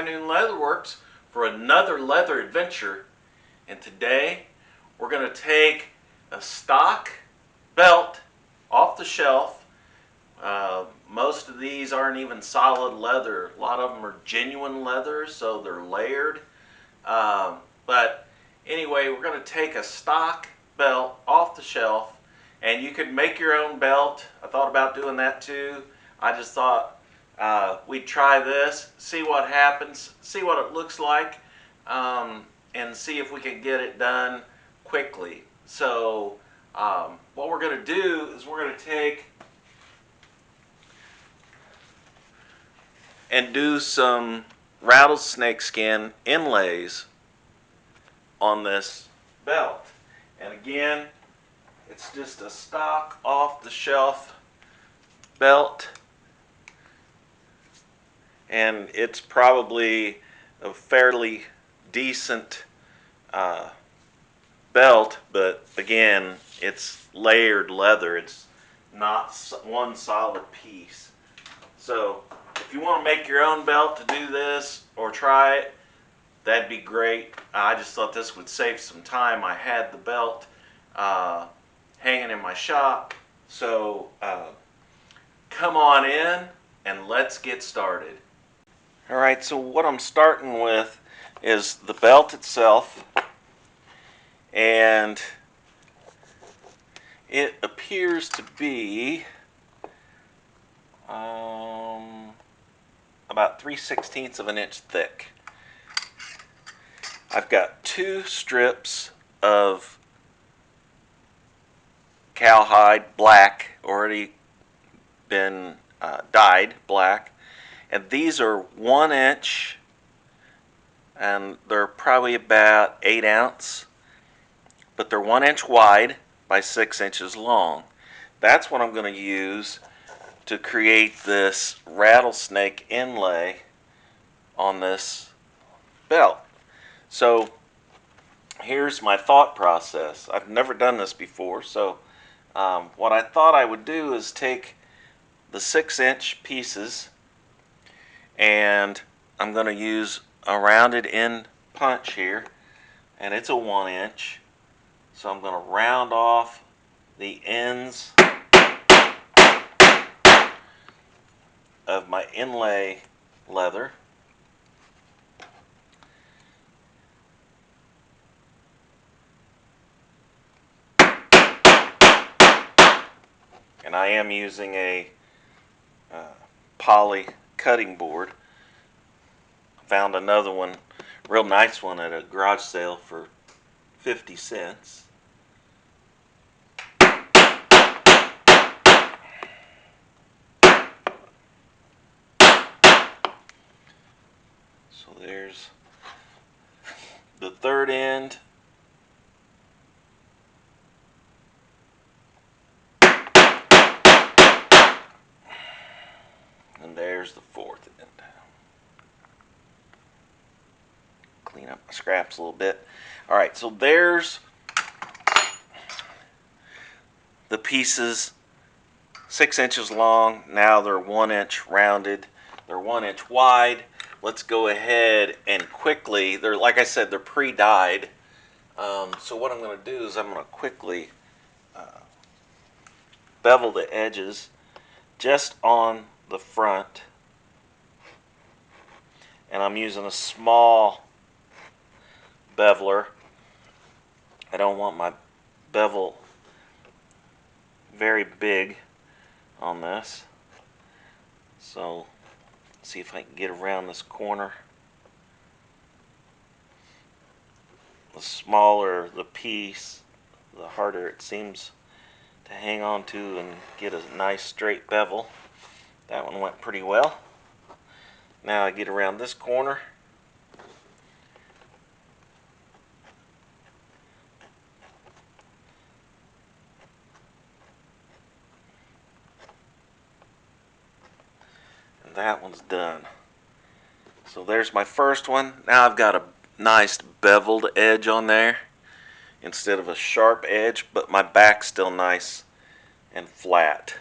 High Noon Leatherworks for another leather adventure. And today we're going to take a stock belt off the shelf. Most of these aren't even solid leather. A lot of them are genuine leather, so they're layered. But anyway, we're going to take a stock belt off the shelf, and you could make your own belt. I thought about doing that too. I just thought we'd try this, see what happens, see what it looks like, and see if we can get it done quickly. So what we're going to do is we're going to take and do some rattlesnake skin inlays on this belt. And again, it's just a stock off the shelf belt, and it's probably a fairly decent belt, but again, it's layered leather. It's not one solid piece. So if you want to make your own belt to do this or try it, that'd be great. I just thought this would save some time. I had the belt hanging in my shop, so come on in and let's get started. Alright, so what I'm starting with is the belt itself, and it appears to be about 3/16 of an inch thick. I've got two strips of cowhide black, already been dyed black, and these are 1 inch, and they're probably about 8 ounce, but they're 1 inch wide by 6 inches long. That's what I'm going to use to create this rattlesnake inlay on this belt. So here's my thought process. I've never done this before, so what I thought I would do is take the 6-inch pieces, and I'm going to use a rounded end punch here, and it's a 1 inch. So I'm going to round off the ends of my inlay leather. And I am using a poly cutting board. Found another one, real nice one, at a garage sale for 50 cents. So there's the third end. And there's the fourth end. Clean up my scraps a little bit. Alright, so there's the pieces, 6 inches long. Now they're 1 inch rounded. They're 1 inch wide. Let's go ahead and quickly, they're, like I said, they're pre-dyed. So what I'm going to do is I'm going to quickly bevel the edges just on the front. And I'm using a small beveler. I don't want my bevel very big on this. So let's see if I can get around this corner. The smaller the piece, the harder it seems to hang on to and get a nice straight bevel. That one went pretty well. Now I get around this corner. And that one's done. So there's my first one. Now I've got a nice beveled edge on there instead of a sharp edge, but my back's still nice and flat.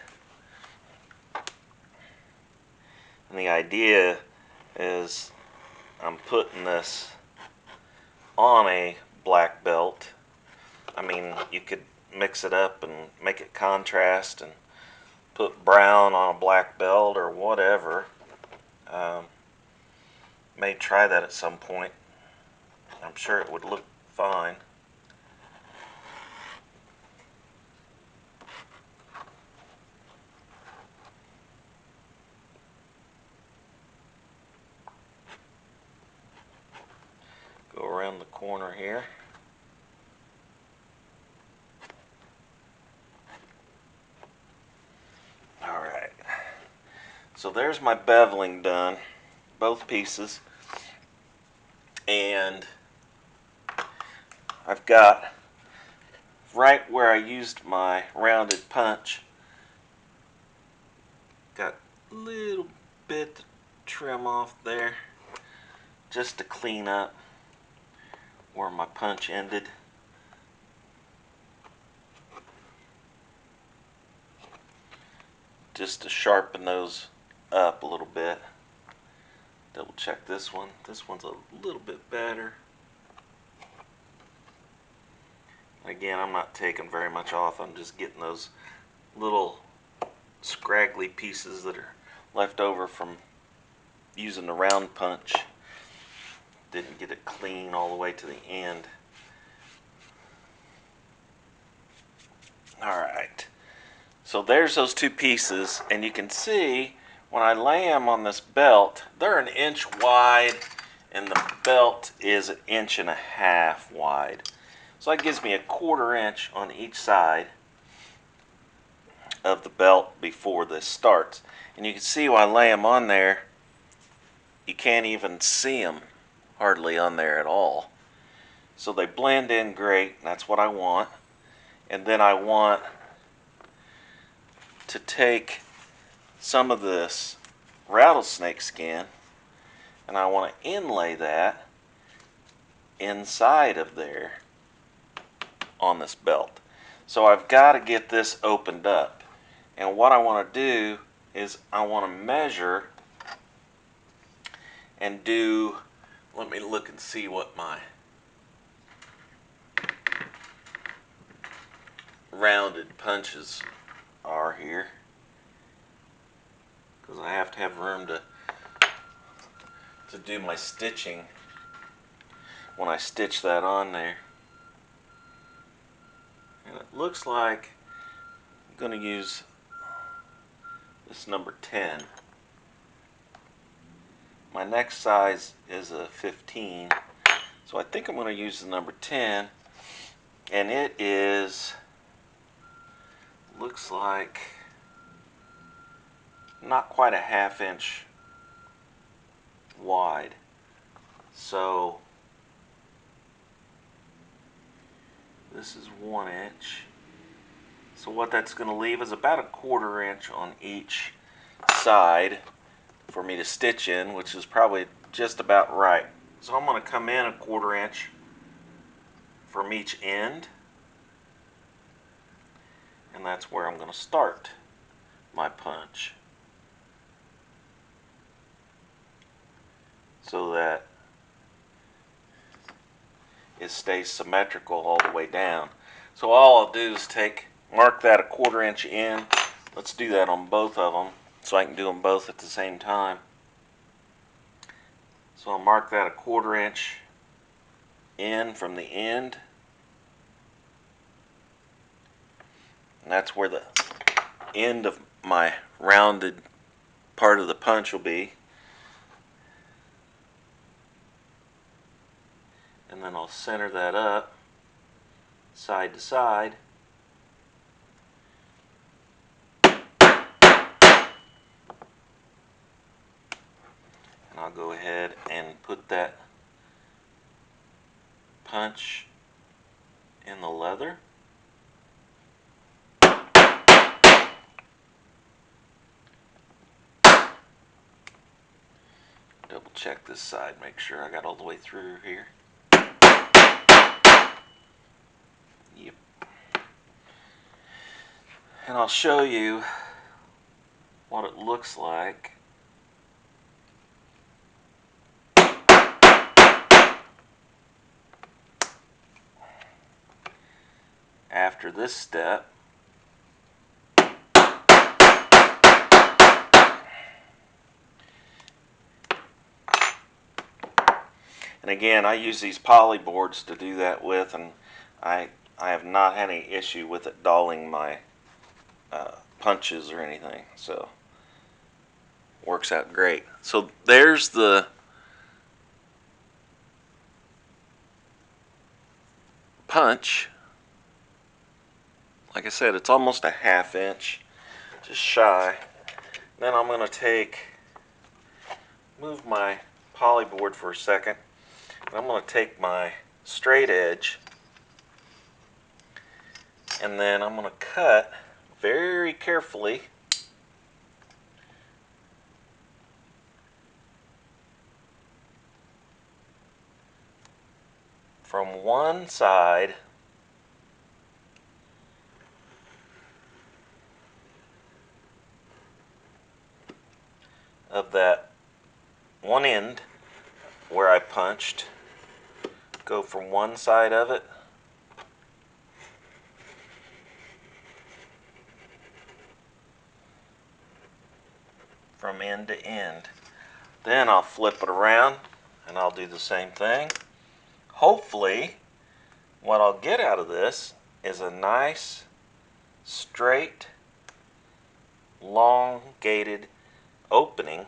And the idea is I'm putting this on a black belt. I mean, you could mix it up and make it contrast and put brown on a black belt or whatever. May try that at some point. I'm sure it would look fine. Go around the corner here. Alright, so there's my beveling done, both pieces, and I've got right where I used my rounded punch, got a little bit to trim off there just to clean up where my punch ended. Just to sharpen those up a little bit. Double check this one. This one's a little bit better. Again, I'm not taking very much off. I'm just getting those little scraggly pieces that are left over from using the round punch. Didn't get it clean all the way to the end. Alright, so there's those two pieces, and you can see when I lay them on this belt, they're 1 inch wide and the belt is 1.5 inches wide. So that gives me 1/4 inch on each side of the belt before this starts. And you can see when I lay them on there, you can't even see them hardly on there at all. So they blend in great, and that's what I want. And then I want to take some of this rattlesnake skin and I want to inlay that inside of there on this belt. So I've got to get this opened up, and what I want to do is I want to measure and do, let me look and see what my rounded punches are here, because I have to have room to do my stitching when I stitch that on there. And it looks like I'm going to use this number 10. My next size is a 15, so I think I'm going to use the number 10, and it is, looks like not quite 1/2 inch wide. So this is 1 inch. So what that's going to leave is about 1/4 inch on each side for me to stitch in, which is probably just about right. So I'm going to come in 1/4 inch from each end, and that's where I'm going to start my punch, so that it stays symmetrical all the way down. So all I'll do is mark that 1/4 inch in. Let's do that on both of them so I can do them both at the same time. So I'll mark that 1/4 inch in from the end, and that's where the end of my rounded part of the punch will be. And then I'll center that up side to side. And I'll go ahead and put that punch in the leather. Double check this side, make sure I got all the way through here. Yep. And I'll show you what it looks like after this step. And again, I use these poly boards to do that with, and I have not had any issue with it dulling my punches or anything, so works out great. So there's the punch. Like I said, it's almost a 1/2 inch, just shy. Then I'm going to move my poly board for a second, and I'm going to take my straight edge, and then I'm going to cut very carefully from one side of that one end where I punched. Go from one side of it from end to end. Then I'll flip it around and I'll do the same thing. Hopefully what I'll get out of this is a nice straight elongated opening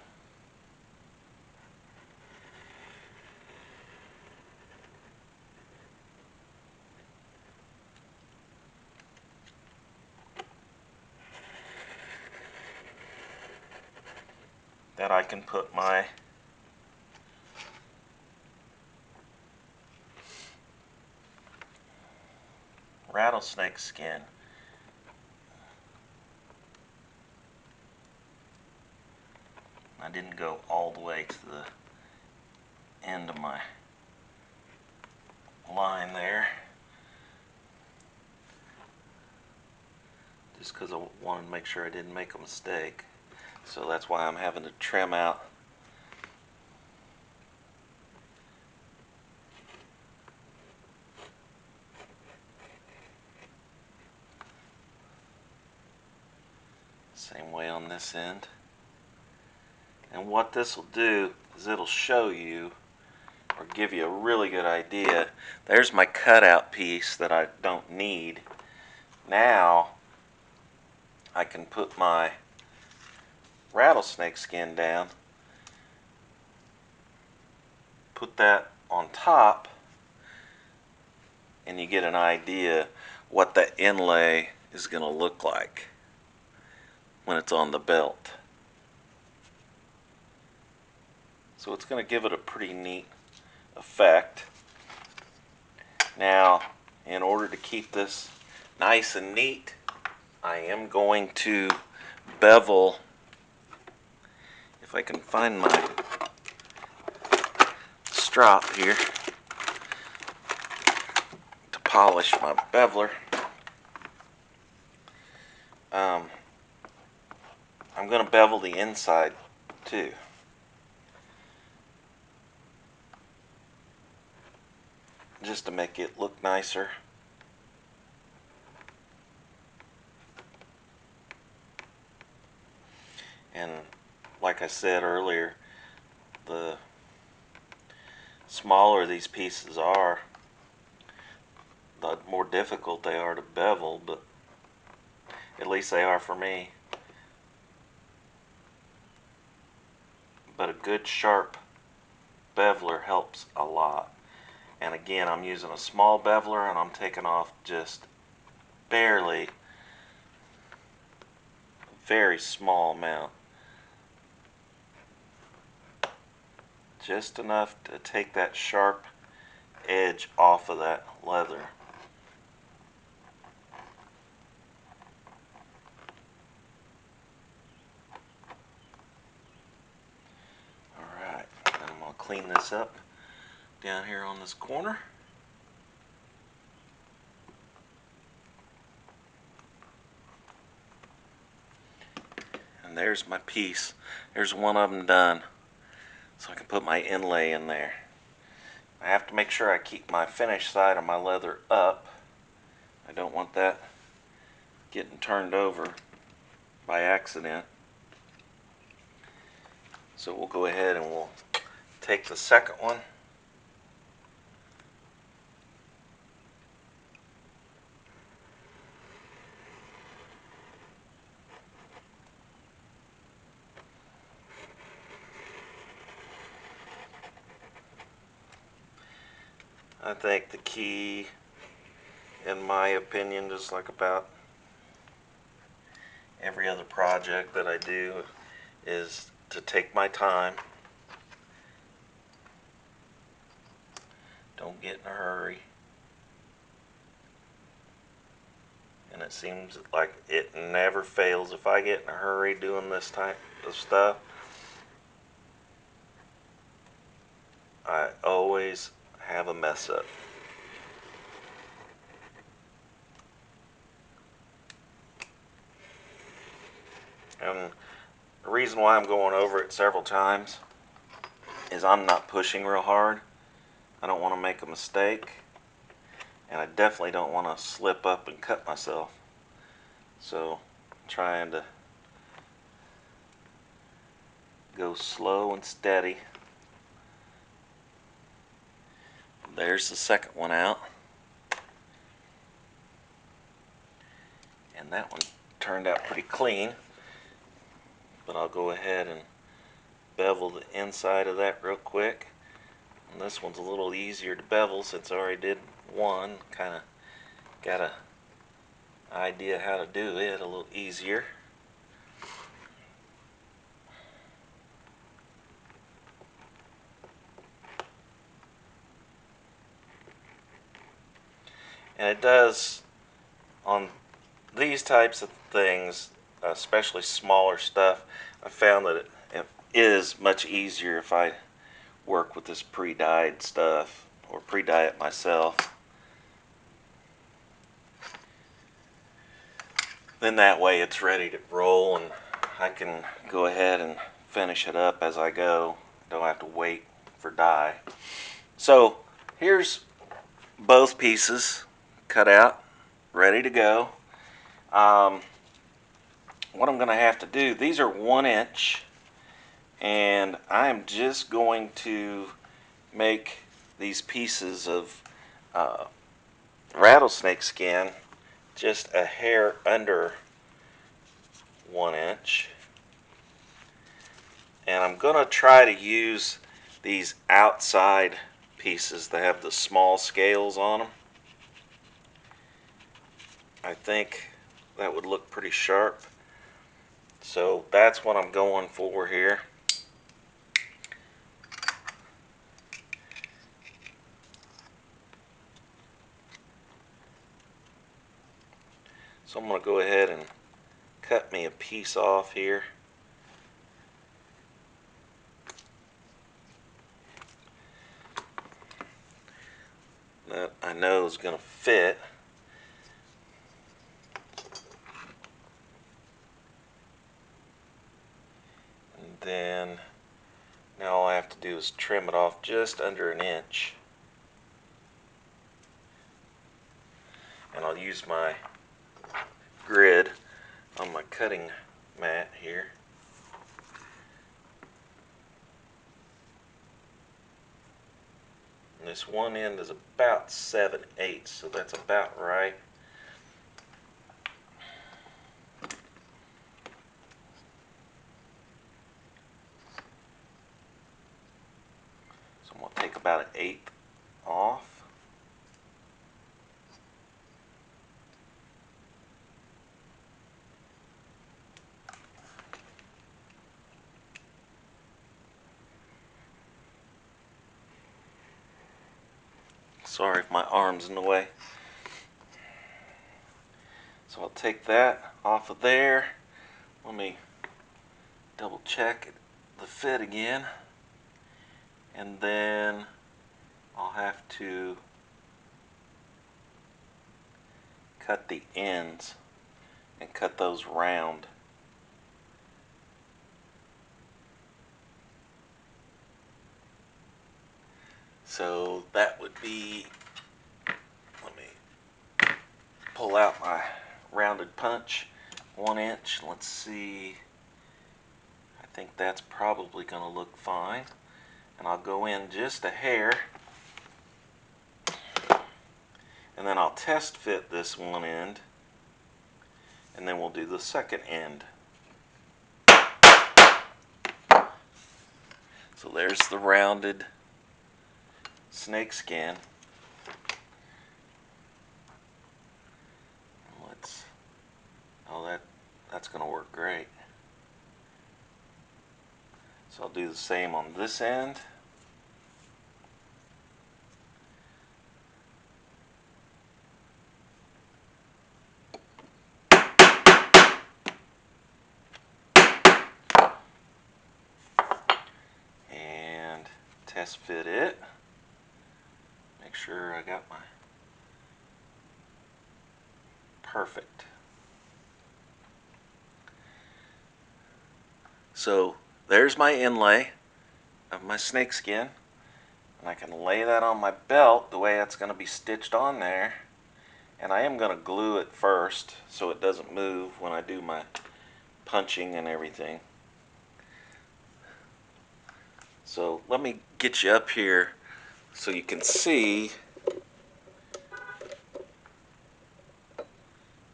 that I can put my rattlesnake skin. I didn't go all the way to the end of my line there, just because I wanted to make sure I didn't make a mistake. So that's why I'm having to trim out same way on this end. And what this will do is it'll show you or give you a really good idea. There's my cutout piece that I don't need. Now I can put my rattlesnake skin down, put that on top, and you get an idea what that inlay is going to look like when it's on the belt. So it's going to give it a pretty neat effect. Now, in order to keep this nice and neat, I am going to bevel, if I can find my strop here to polish my beveler. I'm going to bevel the inside too. Just to make it look nicer. And like I said earlier, the smaller these pieces are, the more difficult they are to bevel, but at least they are for me. But a good sharp beveler helps a lot. And again, I'm using a small beveler and I'm taking off just barely, a very small amount. Just enough to take that sharp edge off of that leather. Alright, and I'm going to clean this up down here on this corner. And there's my piece. There's one of them done. So I can put my inlay in there. I have to make sure I keep my finished side of my leather up I don't want that getting turned over by accident. So we'll go ahead and we'll take the second one. I think the key, in my opinion, just like about every other project that I do, is to take my time. Don't get in a hurry. And it seems like it never fails. If I get in a hurry doing this type of stuff, I always have a mess up. And the reason why I'm going over it several times is I'm not pushing real hard. I don't want to make a mistake, and I definitely don't want to slip up and cut myself. So I'm trying to go slow and steady. There's the second one out. And that one turned out pretty clean. But I'll go ahead and bevel the inside of that real quick. And this one's a little easier to bevel since I already did one. Kind of got an idea how to do it a little easier. And it does, on these types of things, especially smaller stuff, I found that it is much easier if I work with this pre-dyed stuff or pre-dye it myself. Then that way it's ready to roll and I can go ahead and finish it up as I go. Don't have to wait for dye. So here's both pieces cut out, ready to go. What I'm going to have to do, these are 1 inch, and I'm just going to make these pieces of rattlesnake skin just a hair under 1 inch. And I'm going to try to use these outside pieces that have the small scales on them. I think that would look pretty sharp. So that's what I'm going for here. So I'm going to go ahead and cut me a piece off here. That I know is going to fit. And then now all I have to do is trim it off just under 1 inch. And I'll use my grid on my cutting mat here. And this one end is about 7/8, so that's about right. So I'm going to take about 1/8 off. Sorry if my arm's in the way. So I'll take that off of there. Let me double check the fit again. And then I'll have to cut the ends and cut those round. So that would be, let me pull out my rounded punch, 1 inch. Let's see, I think that's probably going to look fine. And I'll go in just a hair, and then I'll test fit this one end, and then we'll do the second end. So there's the rounded snake skin. That's going to work great. So I'll do the same on this end. And test fit it. Make sure I got my perfect. So there's my inlay of my snake skin, and I can lay that on my belt the way that's going to be stitched on there. And I am going to glue it first so it doesn't move when I do my punching and everything. So let me get you up here so you can see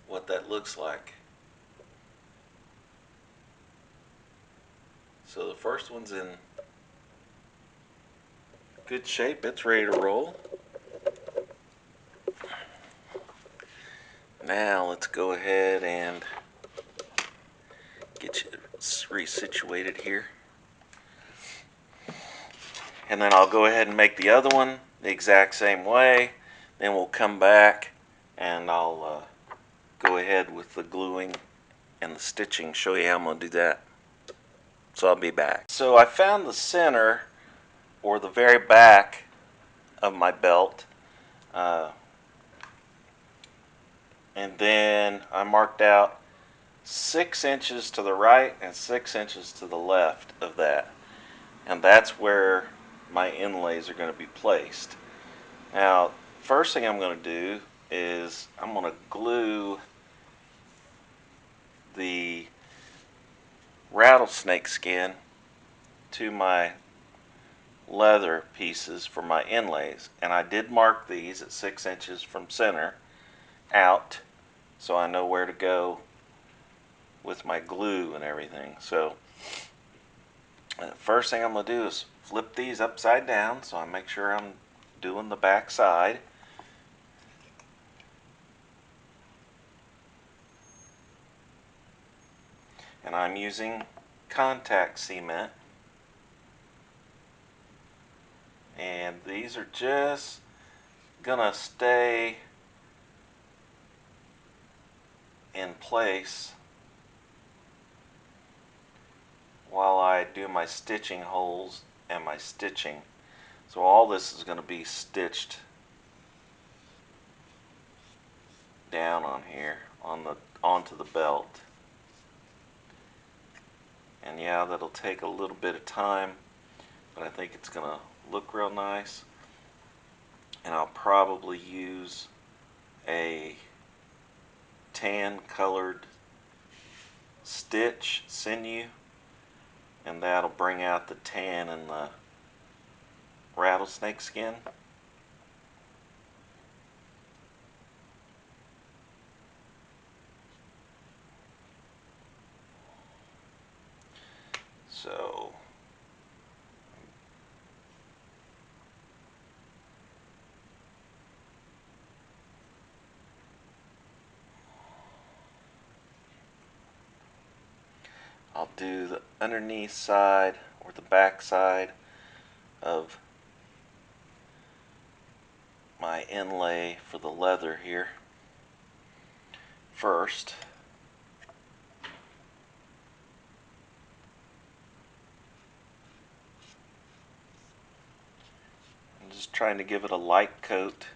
what that looks like. So the first one's in good shape, it's ready to roll. Now let's go ahead and get you resituated here. And then I'll go ahead and make the other one the exact same way. Then we'll come back and I'll go ahead with the gluing and the stitching, show you how I'm going to do that. So I'll be back. So I found the center, or the very back of my belt, and then I marked out 6 inches to the right and 6 inches to the left of that, and that's where my inlays are going to be placed. Now, first thing I'm going to do is I'm going to glue the rattlesnake skin to my leather pieces for my inlays, and I did mark these at 6 inches from center out so I know where to go with my glue and everything. So first thing I'm going to do is flip these upside down so I make sure I'm doing the back side. And I'm using contact cement, and these are just gonna stay in place while I do my stitching holes and my stitching. So all this is going to be stitched down on here onto the belt. And yeah, that'll take a little bit of time, but I think it's going to look real nice. And I'll probably use a tan colored stitch sinew, and that'll bring out the tan in the rattlesnake skin. So I'll do the underneath side or the back side of my inlay for the leather here first. I'm just trying to give it a light coat.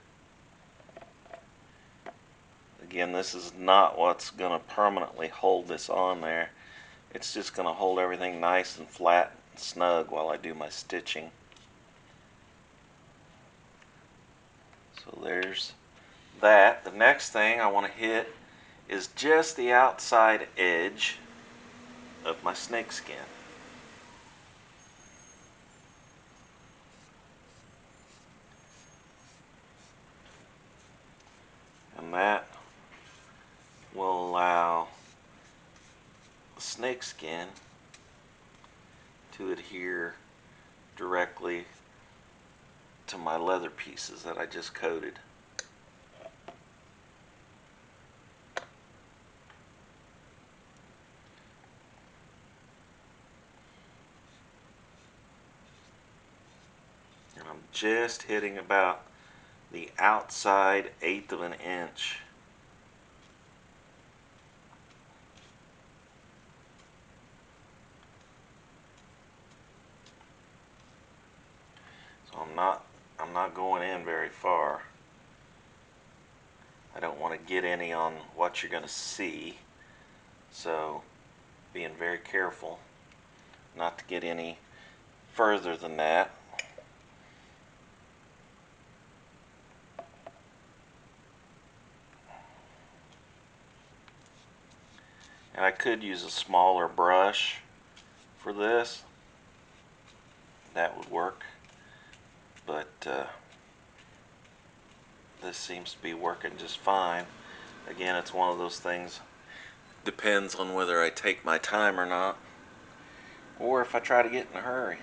Again, this is not what's going to permanently hold this on there. It's just going to hold everything nice and flat and snug while I do my stitching. So there's that, the next thing I want to hit is just the outside edge of my snake skin. And that will allow the snake skin to adhere directly to my leather pieces that I just coated. And I'm just hitting about the outside 1/8 of an inch. So I'm not going in very far. I don't want to get any on what you're going to see. So being very careful not to get any further than that. And I could use a smaller brush for this. That would work. But this seems to be working just fine. Again, it's one of those things. Depends on whether I take my time or not, or if I try to get in a hurry.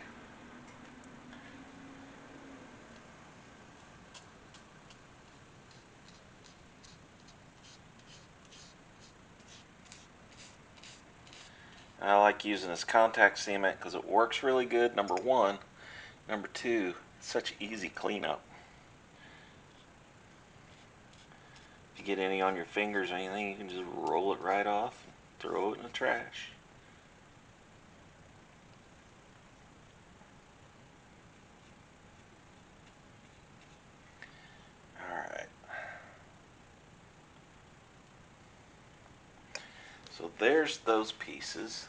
I like using this contact cement because it works really good, number one. Number two, it's such easy cleanup. If you get any on your fingers or anything, you can just roll it right off and throw it in the trash. Alright. So there's those pieces.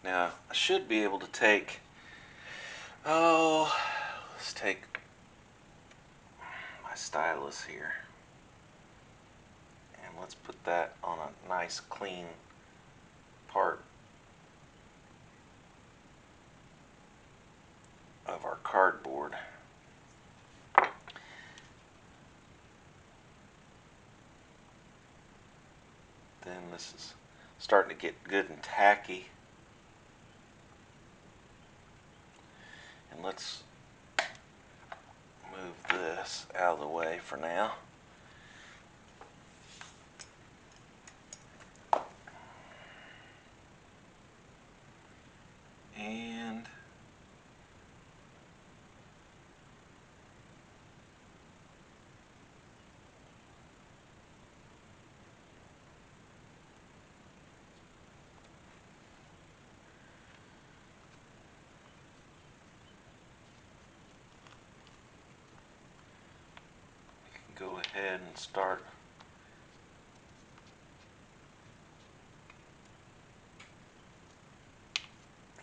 Now, I should be able to take, let's take my stylus here. And let's put that on a nice clean part of our cardboard. Then this is starting to get good and tacky. And let's move this out of the way for now. And go ahead and start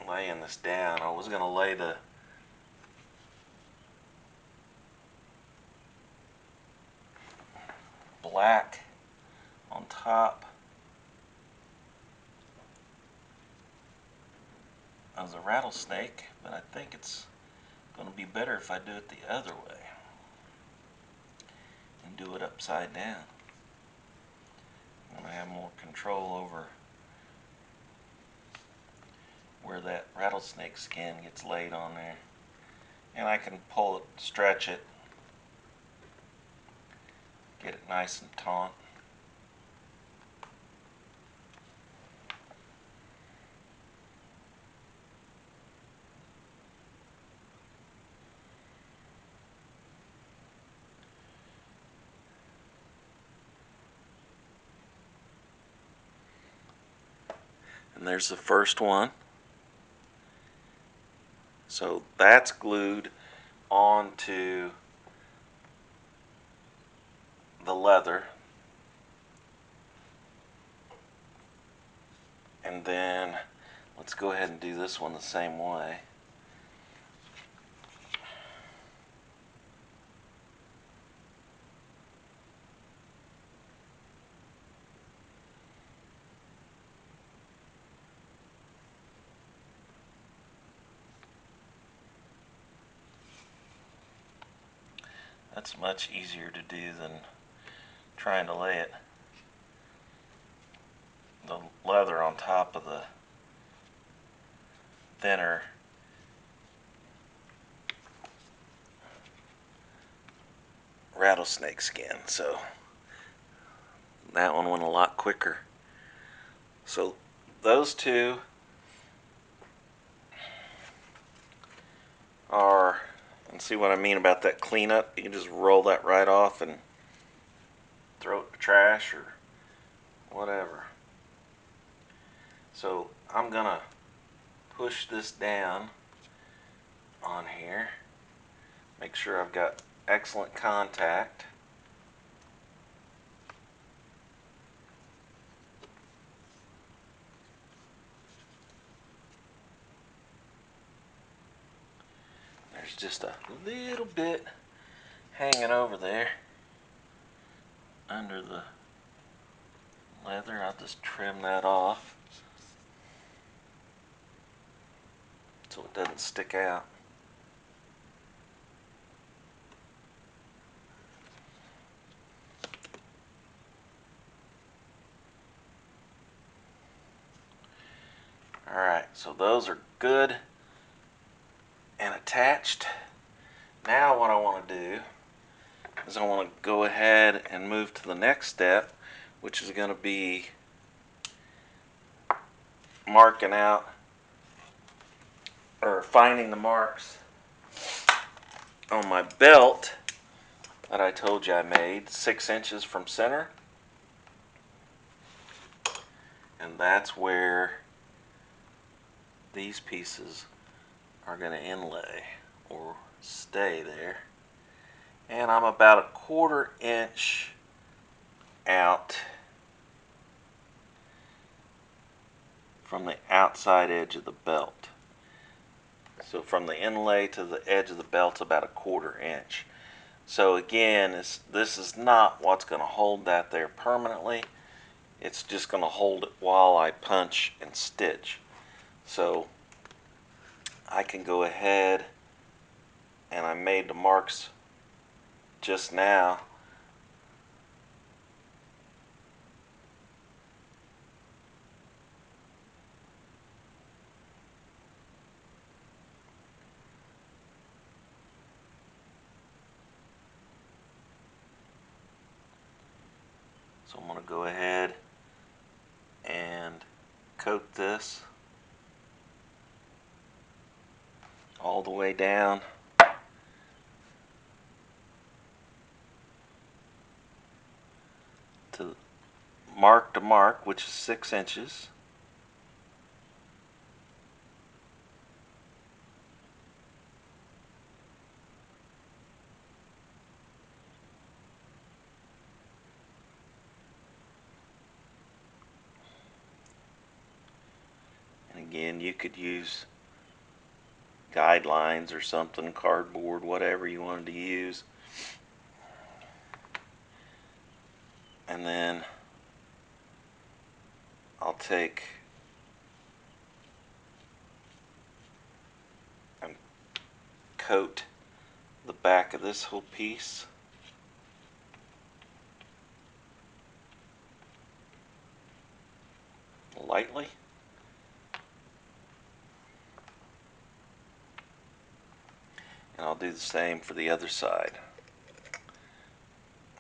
laying this down. I was going to lay the black on top of the rattlesnake, but I think it's going to be better if I do it the other way and do it upside down. I'm going to have more control over where that rattlesnake skin gets laid on there. And I can pull it, stretch it, get it nice and taut. And there's the first one. So that's glued onto the leather. And then let's go ahead and do this one the same way. It's much easier to do than trying to lay the leather on top of the thinner rattlesnake skin. So that one went a lot quicker. So those two are, and see what I mean about that cleanup? You can just roll that right off and throw it in the trash or whatever. So I'm gonna push this down on here, make sure I've got excellent contact. There's just a little bit hanging over there under the leather. I'll just trim that off so it doesn't stick out. Alright, so those are good and attached. Now what I want to do is I want to go ahead and move to the next step, which is going to be marking out or finding the marks on my belt that I told you I made, 6 inches from center. And that's where these pieces are going to inlay or stay there. And I'm about a 1/4 inch out from the outside edge of the belt. So from the inlay to the edge of the belt, about a 1/4 inch. So again, this is not what's going to hold that there permanently. It's just going to hold it while I punch and stitch. So I can go ahead, and I made the marks just now. So I'm going to go ahead and coat this all the way down to mark, which is 6 inches. And again, you could use guidelines or something, cardboard, whatever you wanted to use. And then I'll take and coat the back of this whole piece. Lightly. And I'll do the same for the other side.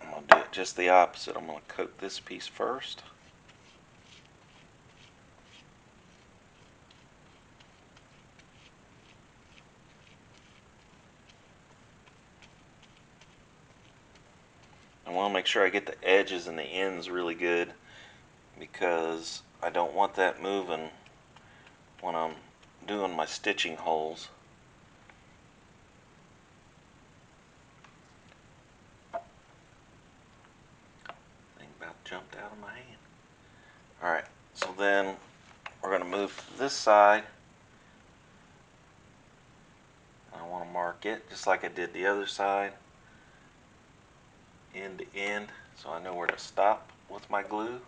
I'm going to do it just the opposite. I'm going to coat this piece first. I want to make sure I get the edges and the ends really good, because I don't want that moving when I'm doing my stitching holes. Thing about jumped out of my hand. Alright, so then we're going to move to this side. I want to mark it just like I did the other side, end to end, so I know where to stop with my glue.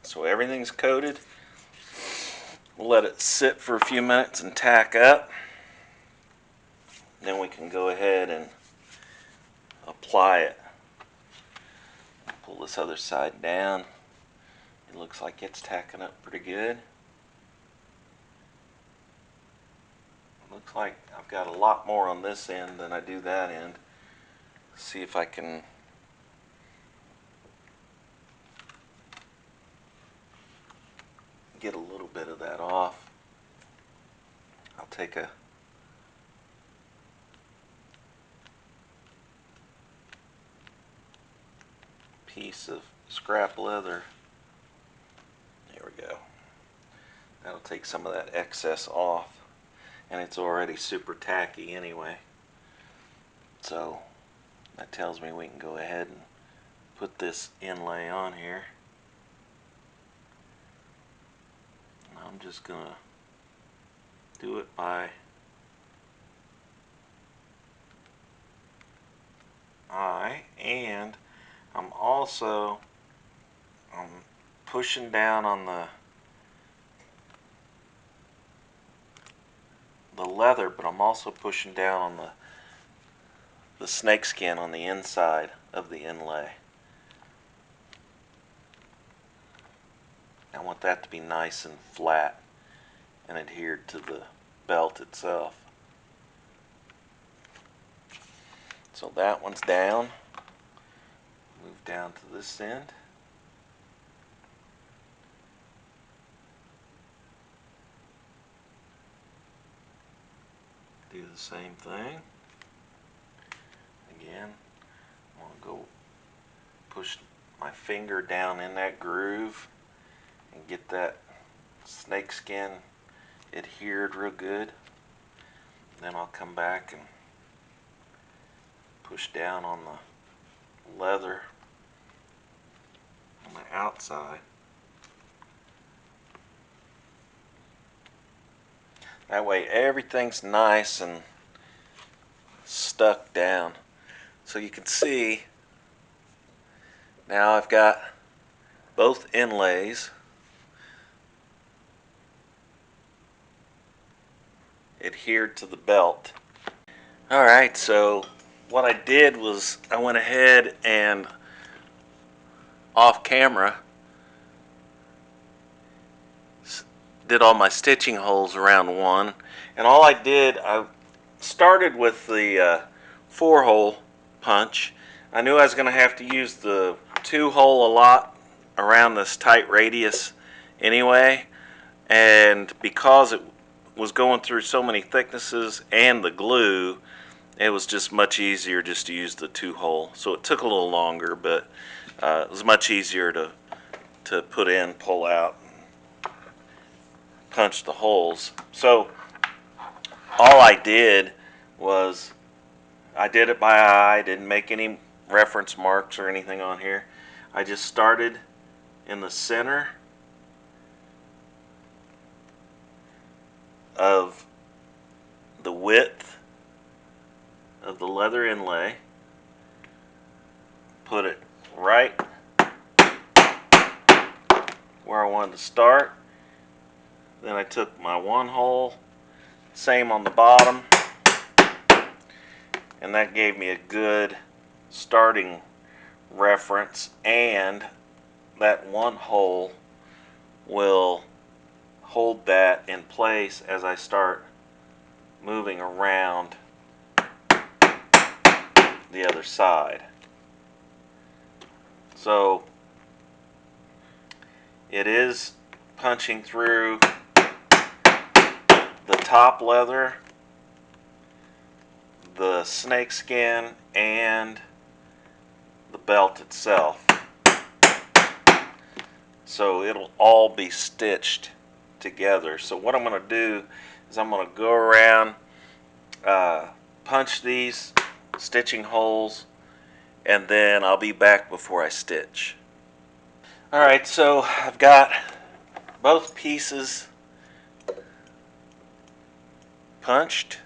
So everything's coated. We'll let it sit for a few minutes and tack up. Then we can go ahead and apply it. Pull this other side down. It looks like it's tacking up pretty good. Looks like I've got a lot more on this end than I do that end. See if I can get a little bit of that off. I'll take a piece of scrap leather. There we go. That'll take some of that excess off, and it's already super tacky anyway. So that tells me we can go ahead and put this inlay on here. And I'm just gonna do it by eye, and I'm also pushing down on the leather, but I'm also pushing down on the snake skin on the inside of the inlay. I want that to be nice and flat and adhered to the belt itself. So that one's down. Move down to this end. Do the same thing. Again, I'm going to go push my finger down in that groove and get that snake skin adhered real good. Then I'll come back and push down on the leather on the outside. That way everything's nice and stuck down. So you can see now I've got both inlays adhered to the belt. Alright, so what I did was I went ahead and off camera did all my stitching holes around one, and all I did, I started with the 4-hole punch. I knew I was going to have to use the 2-hole a lot around this tight radius anyway, and because it was going through so many thicknesses and the glue, it was just much easier just to use the 2-hole. So it took a little longer, but it was much easier to put in, pull out, punch the holes. So all I did was I did it by eye, didn't make any reference marks or anything on here. I just started in the center of the width of the leather inlay, put it right where I wanted to start. Then I took my 1-hole, same on the bottom, and that gave me a good starting reference, and that 1-hole will hold that in place as I start moving around the other side. So it is punching through the top leather, the snake skin, and the belt itself. So it'll all be stitched together. So what I'm going to do is I'm going to go around, punch these stitching holes, and then I'll be back before I stitch. Alright, so I've got both pieces punched,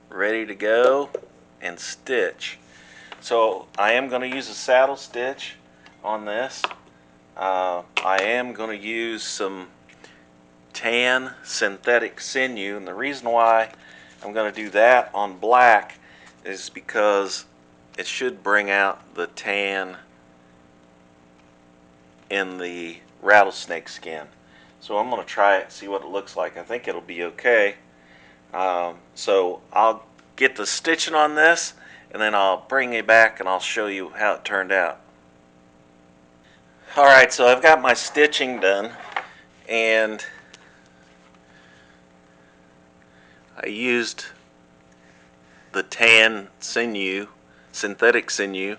ready to go and stitch. So I am going to use a saddle stitch on this. I am going to use some tan synthetic sinew, and the reason why I'm going to do that on black is because it should bring out the tan in the rattlesnake skin. So I'm going to try it, see what it looks like. I think it'll be okay. So I'll get the stitching on this, and then I'll bring it back and I'll show you how it turned out. Alright, so I've got my stitching done, and I used the tan sinew, synthetic sinew,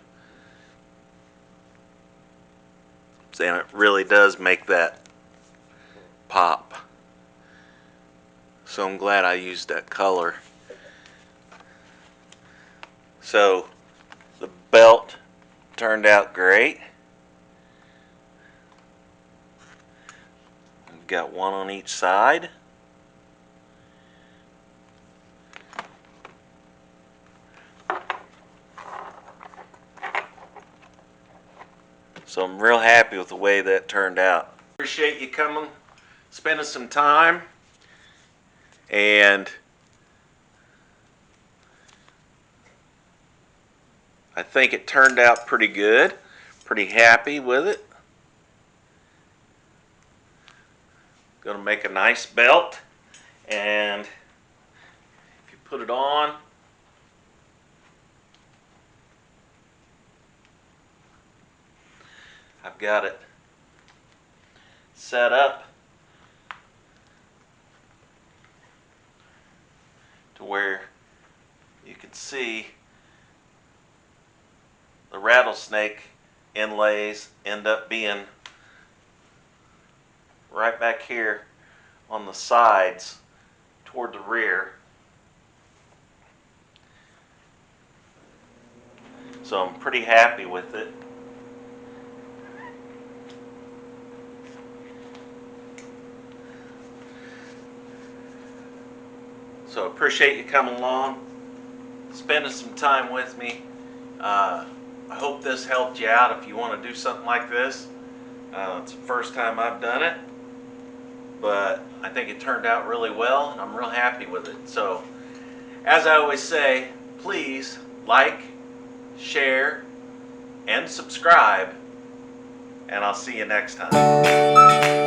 and it really does make that pop. So I'm glad I used that color. So the belt turned out great. We've got one on each side. So I'm real happy with the way that turned out. Appreciate you coming, spending some time, and I think it turned out pretty good. Pretty happy with it. Gonna make a nice belt, and if you put it on, I've got it set up to where you can see the rattlesnake inlays end up being right back here on the sides toward the rear. So I'm pretty happy with it. So appreciate you coming along, spending some time with me. I hope this helped you out if you want to do something like this. It's the first time I've done it, but I think it turned out really well, and I'm real happy with it. So, as I always say, please like, share, and subscribe, and I'll see you next time.